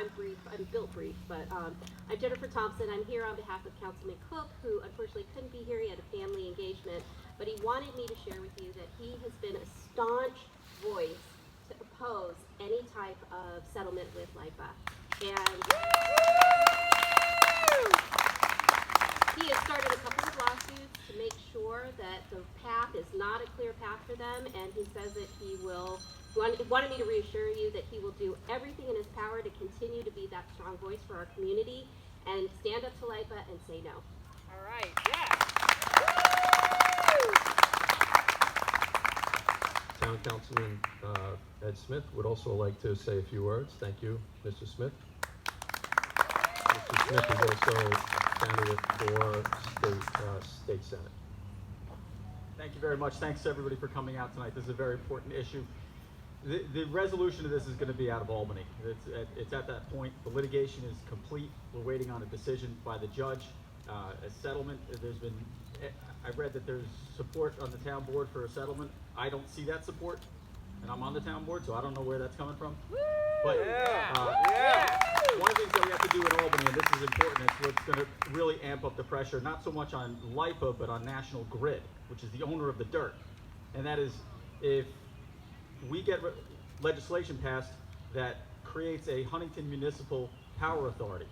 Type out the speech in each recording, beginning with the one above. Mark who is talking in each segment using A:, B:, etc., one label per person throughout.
A: I'm brief. I'm built brief, but I'm Jennifer Thompson. I'm here on behalf of Councilman Cook, who unfortunately couldn't be here. He had a family engagement, but he wanted me to share with you that he has been a staunch voice to oppose any type of settlement with LIPA. And he has started a couple of lawsuits to make sure that the path is not a clear path for them, and he says that he wanted me to reassure you that he will do everything in his power to continue to be that strong voice for our community and stand up to LIPA and say no.
B: All right, yeah.
C: Town Councilman Ed Smith would also like to say a few words. Thank you, Mr. Smith. Mr. Smith is also a candidate for State Senate.
D: Thank you very much. Thanks to everybody for coming out tonight. This is a very important issue. The resolution of this is going to be out of Albany. It's at that point. The litigation is complete. We're waiting on a decision by the judge. A settlement, I read that there's support on the town board for a settlement. I don't see that support, and I'm on the town board, so I don't know where that's coming from. But one of the things that we have to do in Albany, and this is important, is what's going to really amp up the pressure, not so much on LIPA, but on National Grid, which is the owner of the dirt. And that is, if we get legislation passed that creates a Huntington Municipal Power Authority,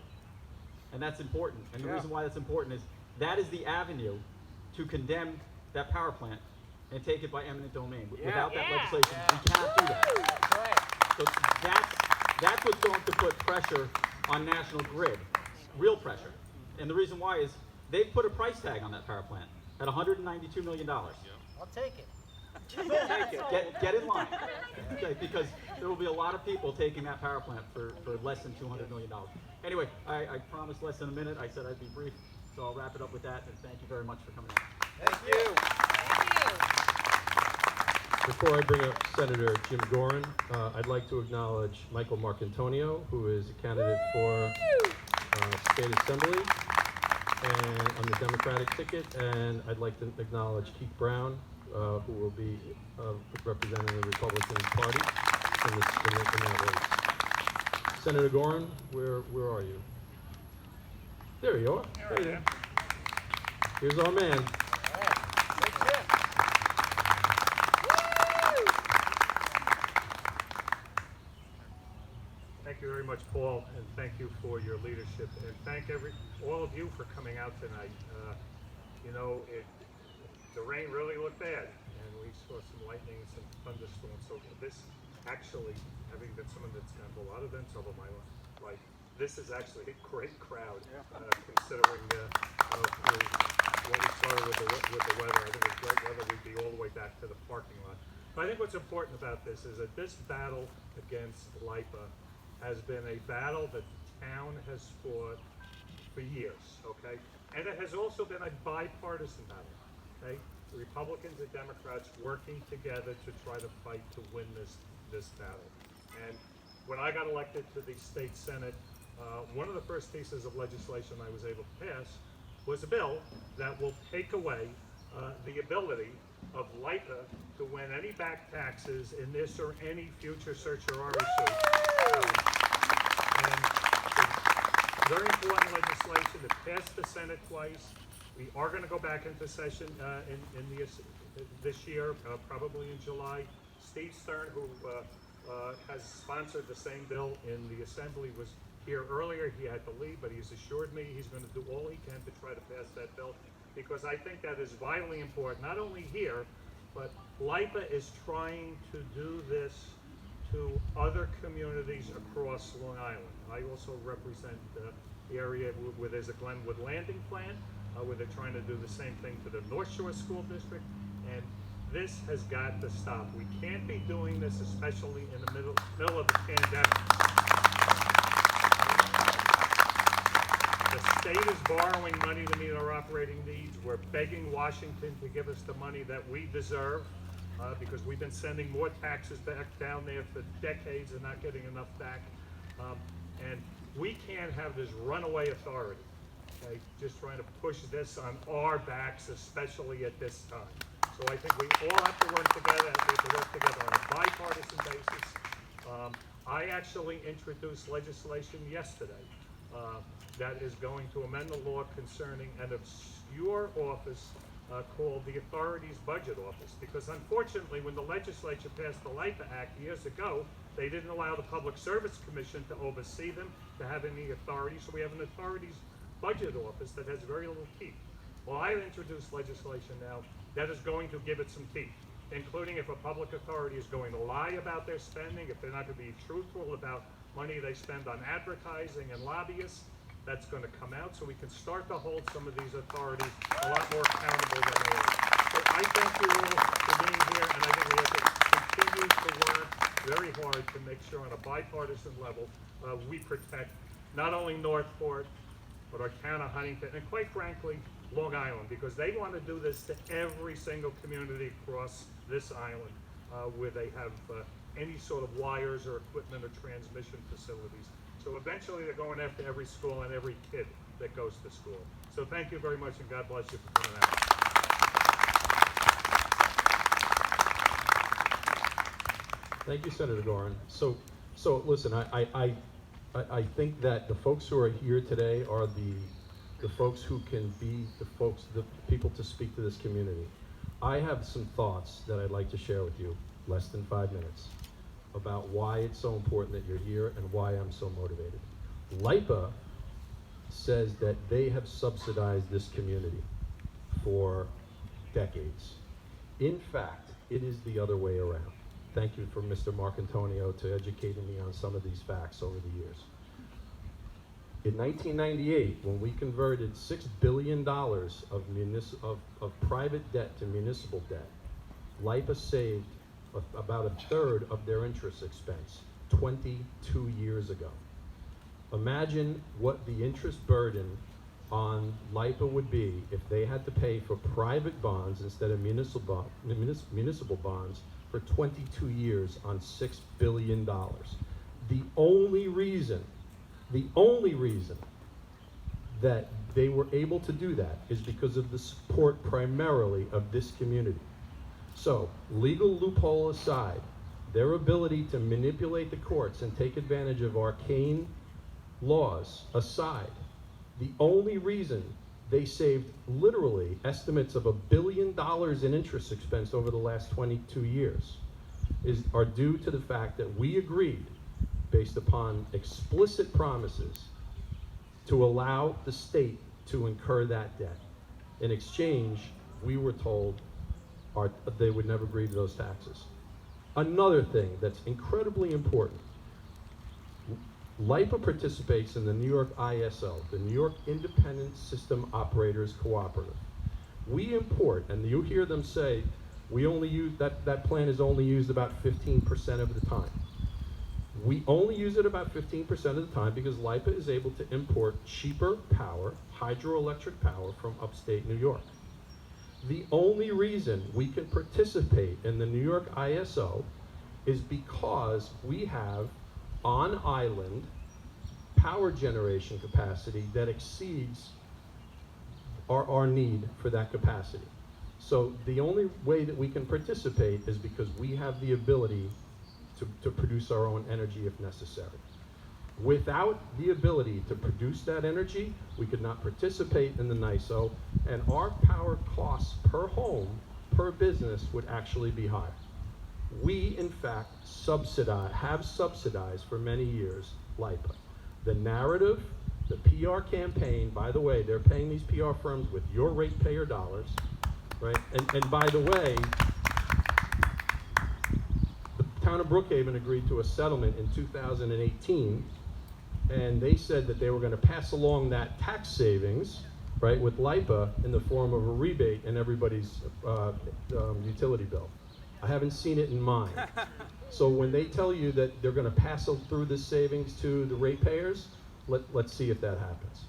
D: and that's important. And the reason why that's important is that is the avenue to condemn that power plant and take it by eminent domain. Without that legislation, we can't do that. So that's what's going to put pressure on National Grid, real pressure. And the reason why is they've put a price tag on that power plant at $192 million.
B: I'll take it.
D: Get in line, okay, because there will be a lot of people taking that power plant for less than $200 million. Anyway, I promised less than a minute. I said I'd be brief, so I'll wrap it up with that, and thank you very much for coming out.
B: Thank you.
C: Before I bring up Senator Jim Gorin, I'd like to acknowledge Michael Marcantonio, who is a candidate for State Assembly and on the Democratic ticket, and I'd like to acknowledge Keith Brown, who will be representing the Republican Party in that race. Senator Gorin, where are you? There you are. There you are. Here's our man.
E: Thank you very much, Paul, and thank you for your leadership, and thank all of you for coming out tonight. The rain really looked bad, and we saw some lightning and some thunderstorms. So this actually, having been someone that's gone to a lot of events over my life, this is actually a great crowd, considering what we started with the weather. I think it was great weather. We'd be all the way back to the parking lot. But I think what's important about this is that this battle against LIPA has been a battle that the town has fought for years, okay? And it has also been a bipartisan battle, okay? Republicans and Democrats working together to try to fight to win this battle. And when I got elected to the state senate, one of the first pieces of legislation I was able to pass was a bill that will take away the ability of LIPA to win any back taxes in this or any future certiorari suit. And it's very important legislation that passed the Senate twice. We are going to go back into session this year, probably in July. Steve Stern, who has sponsored the same bill in the Assembly, was here earlier. He had to leave, but he's assured me he's going to do all he can to try to pass that bill, because I think that is vitally important, not only here, but LIPA is trying to do this to other communities across Long Island. I also represent the area where there's a Glenwood Landing plan, where they're trying to do the same thing to the North Shore School District, and this has got to stop. We can't be doing this, especially in the middle of the pandemic. The state is borrowing money to meet our operating needs. We're begging Washington to give us the money that we deserve, because we've been sending more taxes back down there for decades and not getting enough back. And we can't have this runaway authority, okay, just trying to push this on our backs, especially at this time. So I think we all have to work together. We have to work together on a bipartisan basis. I I actually introduced legislation yesterday that is going to amend the law concerning an obscure office called the Authorities Budget Office. Because unfortunately, when the legislature passed the LIPA Act years ago, they didn't allow the Public Service Commission to oversee them, to have any authority. So we have an Authorities Budget Office that has very little teeth. Well, I introduced legislation now that is going to give it some teeth, including if a public authority is going to lie about their spending, if they're not going to be truthful about money they spend on advertising and lobbyists, that's going to come out, so we can start to hold some of these authorities a lot more accountable than they are. So I thank you all for being here, and I think we have to continue to work very hard to make sure on a bipartisan level we protect not only Northport, but our town of Huntington, and quite frankly, Long Island, because they want to do this to every single community across this island where they have any sort of wires or equipment or transmission facilities. So eventually they're going after every school and every kid that goes to school. So thank you very much, and God bless you for coming out.
C: Thank you, Senator Gorin. So listen, I think that the folks who are here today are the folks who can be the people to speak to this community. I have some thoughts that I'd like to share with you, less than 5 minutes, about why it's so important that you're here and why I'm so motivated. LIPA says that they have subsidized this community for decades. In fact, it is the other way around. Thank you for Mr. Marcantonio to educating me on some of these facts over the years. In 1998, when we converted $6 billion of private debt to municipal debt, LIPA saved about a third of their interest expense 22 years ago. Imagine what the interest burden on LIPA would be if they had to pay for private bonds instead of municipal bonds for 22 years on $6 billion. The only reason that they were able to do that is because of the support primarily of this community. So, legal loophole aside, their ability to manipulate the courts and take advantage of arcane laws aside, the only reason they saved literally estimates of $1 billion in interest expense over the last 22 years are due to the fact that we agreed, based upon explicit promises, to allow the state to incur that debt. In exchange, we were told they would never agree to those taxes. Another thing that's incredibly important, LIPA participates in the New York ISO, the New York Independent System Operators Cooperative. We import, and you hear them say, we only use, that plant is only used about 15% of the time. We only use it about 15% of the time because LIPA is able to import cheaper power, hydroelectric power, from upstate New York. The only reason we can participate in the New York ISO is because we have on-island power generation capacity that exceeds our need for that capacity. So the only way that we can participate is because we have the ability to produce our own energy if necessary. Without the ability to produce that energy, we could not participate in the NISO, and our power costs per home, per business, would actually be higher. We, in fact, have subsidized for many years LIPA. The narrative, the PR campaign, by the way, they're paying these PR firms with your ratepayer dollars, right? And by the way, the town of Brookhaven agreed to a settlement in 2018, and they said that they were going to pass along that tax savings, right, with LIPA in the form of a rebate in everybody's utility bill. I haven't seen it in mine. So when they tell you that they're going to pass through this savings to the ratepayers, let's see if that happens.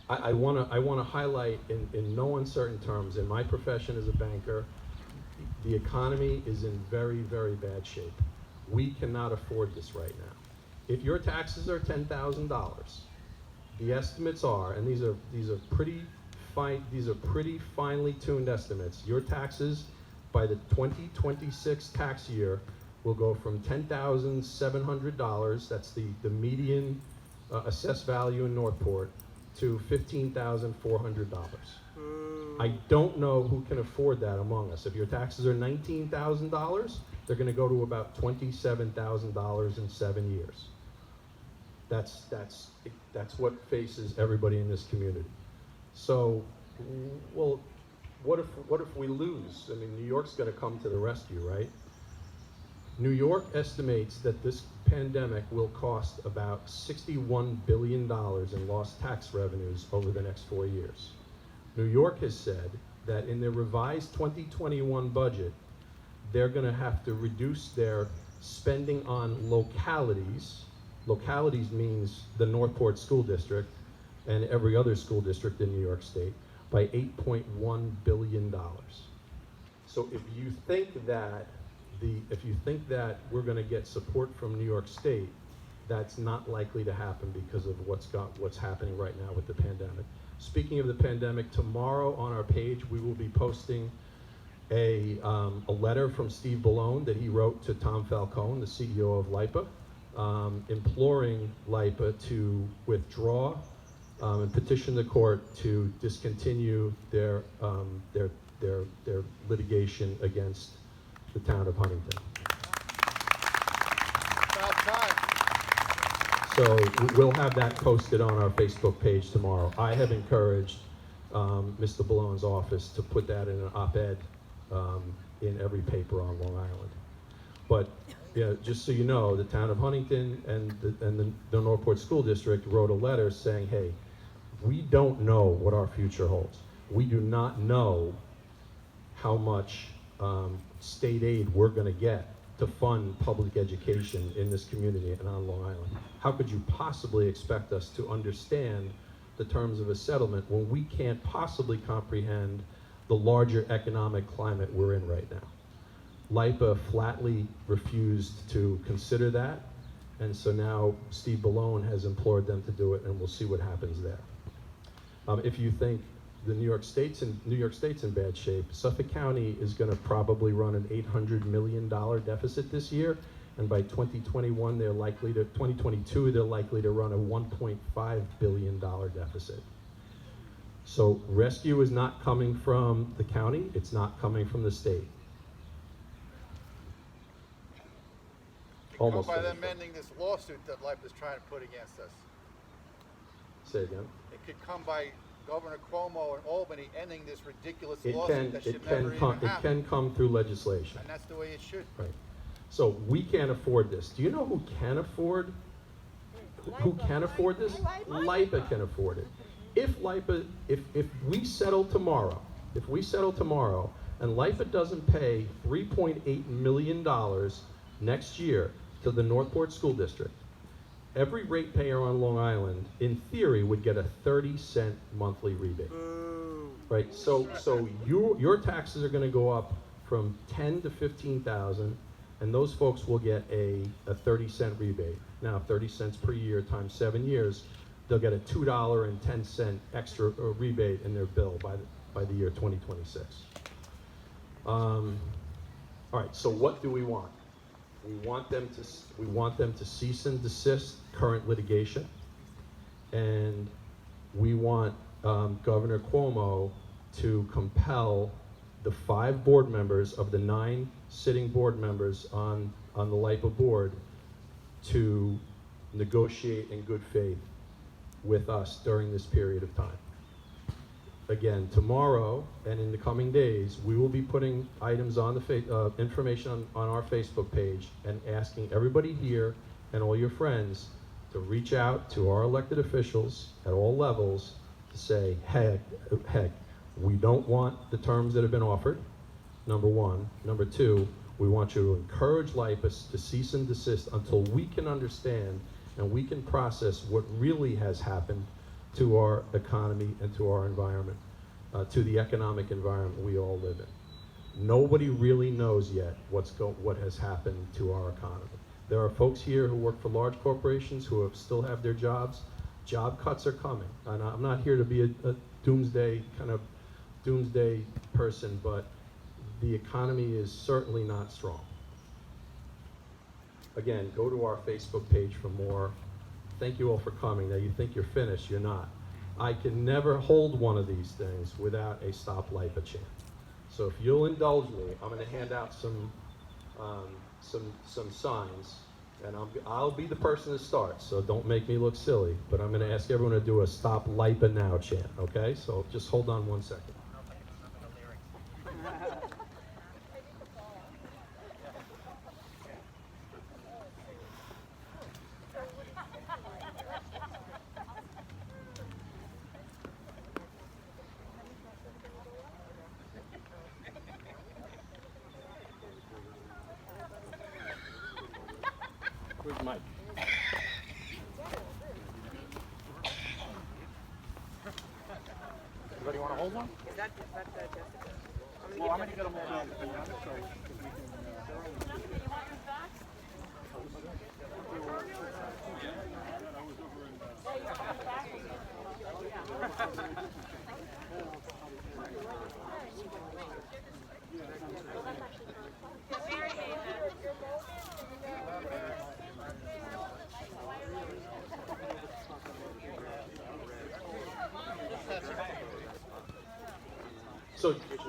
C: I want to highlight in no uncertain terms, in my profession as a banker, the economy is in very, very bad shape. We cannot afford this right now. If your taxes are $10,000, the estimates are, and these are pretty finely tuned estimates, your taxes by the 2026 tax year will go from $10,700, that's the median assessed value in Northport, to $15,400. I don't know who can afford that among us. If your taxes are $19,000, they're going to go to about $27,000 in 7 years. That's what faces everybody in this community. So, well, what if we lose? I mean, New York's going to come to the rescue, right? New York estimates that this pandemic will cost about $61 billion in lost tax revenues over the next 4 years. New York has said that in their revised 2021 budget, they're going to have to reduce their spending on localities. Localities means the Northport School District and every other school district in New York State by $8.1 billion. So if you think that we're going to get support from New York State, that's not likely to happen because of what's happening right now with the pandemic. Speaking of the pandemic, tomorrow on our page we will be posting a letter from Steve Ballone that he wrote to Tom Falcone, the CEO of LIPA, imploring LIPA to withdraw and petition the court to discontinue their litigation against the town of Huntington.
B: About time.
C: So we'll have that posted on our Facebook page tomorrow. I have encouraged Mr. Ballone's office to put that in an op-ed in every paper on Long Island. But yeah, just so you know, the town of Huntington and the Northport School District wrote a letter saying, hey, we don't know what our future holds. We do not know how much state aid we're going to get to fund public education in this community and on Long Island. How could you possibly expect us to understand the terms of a settlement when we can't possibly comprehend the larger economic climate we're in right now? LIPA flatly refused to consider that, and so now Steve Ballone has implored them to do it, and we'll see what happens there. If you think the New York State's in bad shape, Suffolk County is going to probably run an $800 million deficit this year, and by 2022 they're likely to run a $1.5 billion deficit. So rescue is not coming from the county, it's not coming from the state. Almost
F: By
C: finished.
F: them ending this lawsuit that LIPA is trying to put against us.
C: Say again.
F: It could come by Governor Cuomo in Albany ending this ridiculous
C: It
F: lawsuit that should never even
C: can
F: happen.
C: come through legislation.
F: And that's the way it should.
C: Right. So we can't afford this. Do you know who can afford? Who can afford this? LIPA can afford it. If we settle tomorrow, and LIPA doesn't pay $3.8 million next year to the Northport School District, every ratepayer on Long Island, in theory, would get a 30-cent monthly rebate. Right. So your taxes are going to go up from 10 to 15,000, and those folks will get a 30-cent rebate. Now, 30 cents per year times 7 years, they'll get a $2.10 extra rebate in their bill by the year 2026. All right. So what do we want? We want them to cease and desist current litigation, and we want Governor Cuomo to compel the 5 board members of the 9 sitting board members on the LIPA board to negotiate in good faith with us during this period of time. Again, tomorrow and in the coming days, we will be putting items on the information on our Facebook page and asking everybody here and all your friends to reach out to our elected officials at all levels to say, heck, we don't want the terms that have been offered, number one. Number two, we want you to encourage LIPA to cease and desist until we can understand and we can process what really has happened to our economy and to our environment, to the economic environment we all live in. Nobody really knows yet what has happened to our economy. There are folks here who work for large corporations who still have their jobs. Job cuts are coming. And I'm not here to be a doomsday person, but the economy is certainly not strong. again, go to our Facebook page for more. Thank you all for coming. Now, you think you're finished, you're not. I can never hold one of these things without a Stop LIPA chant. So if you'll indulge me, I'm going to hand out some signs, and I'll be the person that starts, so don't make me look silly, but I'm going to ask everyone to do a Stop LIPA Now chant, okay? So just hold on 1 second. Where's Mike?
F: Anybody want to hold one?
B: Is that Jessica?
F: Well, I'm going to get them all down.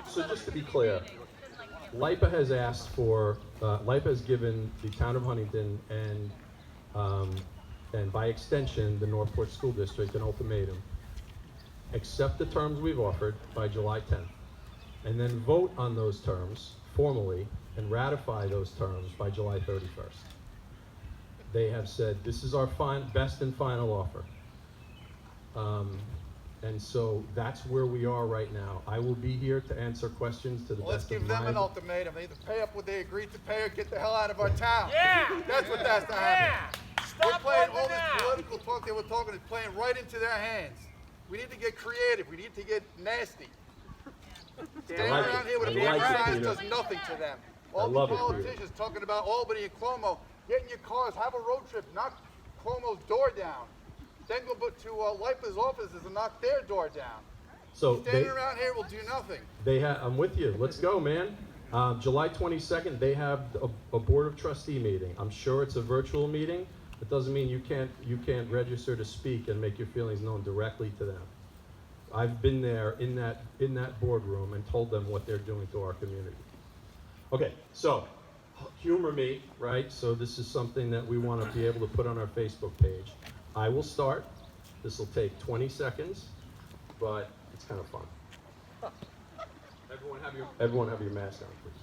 C: So just to be clear, LIPA has asked for, LIPA has given the town of Huntington and by extension, the Northport School District an ultimatum. Accept the terms we've offered by July 10th, and then vote on those terms formally and ratify those terms by July 31st. They have said, this is our best and final offer. And so that's where we are right now. I will be here to answer questions to the
F: Well, let's
C: best of
F: give them an
C: my...
F: ultimatum. They either pay up what they agreed to pay or get the hell out of our town.
B: Yeah!
F: That's what has to happen. We're
B: Stop
F: playing
B: LIPA
F: all this
B: now!
F: political talk they were talking is playing right into their hands. We need to get creative. We need to get nasty. Standing
C: like
F: around
C: it.
F: here with a
C: I
F: big
C: like it,
F: sign
C: Peter.
F: does nothing to them.
C: I
F: All
C: love
F: the
C: it, Peter.
F: politicians talking about Albany and Cuomo, get in your cars, have a road trip, knock Cuomo's door down. Then go to LIPA's offices and knock their door down.
C: So
F: Standing around here will do nothing.
C: I'm with you. Let's go, man. July 22nd, they have a Board of Trustee meeting. I'm sure it's a virtual meeting. It doesn't mean you can't register to speak and make your feelings known directly to them. I've been there in that boardroom and told them what they're doing to our community. Okay, so humor me, right? So this is something that we want to be able to put on our Facebook page. I will start. This will take 20 seconds, but it's kind of fun. Everyone have your mask on, please.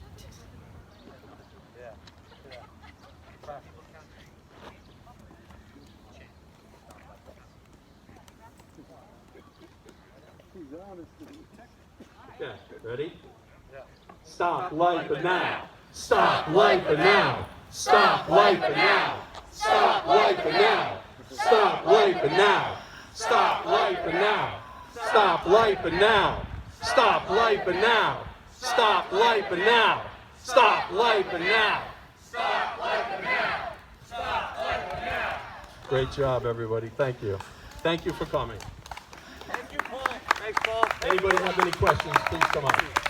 C: Yeah, ready? Stop LIPA now! Stop LIPA now! Stop LIPA now! Stop LIPA now! Stop LIPA now! Stop LIPA now! Stop LIPA now! Stop LIPA now! Stop LIPA now! Stop LIPA now! Stop LIPA now! Stop LIPA now! Great job, everybody. Thank you. Thank you for coming.
B: Thank you, Paul. Thanks, Paul.
C: Anybody have any questions, please come up.